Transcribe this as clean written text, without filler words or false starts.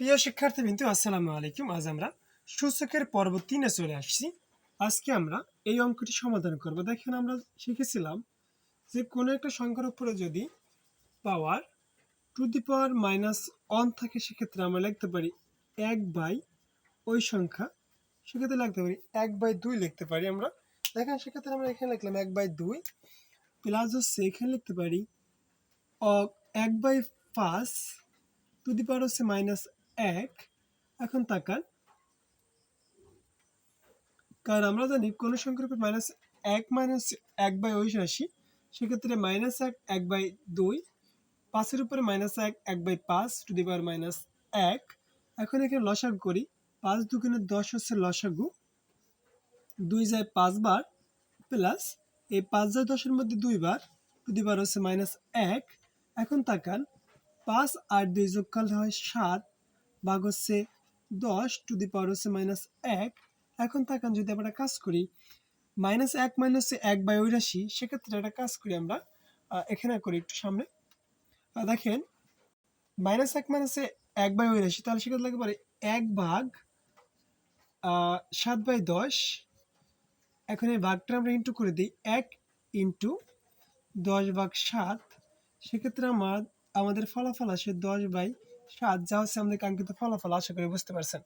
প্রিয় শিক্ষার্থীবৃন্দ, আসসালামু আলাইকুম। আজ আমরা সূচকের পর্ব 3-এ চলে আসছি। আজকে আমরা এই অঙ্কটি সমাধান করব। দেখেন, আমরা শিখেছিলাম যে কোনো একটা সংখ্যার উপরে যদি পাওয়ার টু দি পাওয়ার -1 থাকে, সেক্ষেত্রে আমরা লিখতে পারি 1/, ওই সংখ্যা সেক্ষেত্রে লিখতে পারি 1/2 লিখতে পারি আমরা। দেখেন, সেক্ষেত্রে আমরা এখানে লিখলাম 1/2 প্লাস হচ্ছে এখানে লিখতে পারি 1/5 টু দি পাওয়ার হচ্ছে -1। এখন তাকান, কারণ আমরা জানি কোন সংখ্যার উপর -1 1/, ওই রাশি, সেক্ষেত্রে -1 1/2, 5-এর উপরে -1 1/5 টু দি পাওয়ার -1। এখন এখানে লসাগু করি, 5 দুগুণে 10 হচ্ছে লসাগু, 2 যায় 5 বার, প্লাস এই 5 যায় 10-এর মধ্যে 2 বার, টু দি পাওয়ার হচ্ছে -1। এখন তাকান, 5 আর 2 যোগ করলে হয় 7, ভাগ হচ্ছে 10 টু দি পাওয়ার হচ্ছে -1। এখন তাকান, যদি আমরা কাজ করি -1 1/, ওই রাশি, সেক্ষেত্রে একটা কাজ করি আমরা, এখানে করি একটু সামনে। দেখেন, -1 1/, ওই রাশি, তাহলে সেক্ষেত্রে লাগতে পারে 1 ভাগ 7/10। এখন এই ভাগটা আমরা ইন্টু করে দিই, 1 ইন্টু 10/7। সেক্ষেত্রে আমাদের ফলাফল আসে 10/7, যা হচ্ছে আমাদের কাঙ্ক্ষিত ফলাফল। আশা করি বুঝতে পারছেন।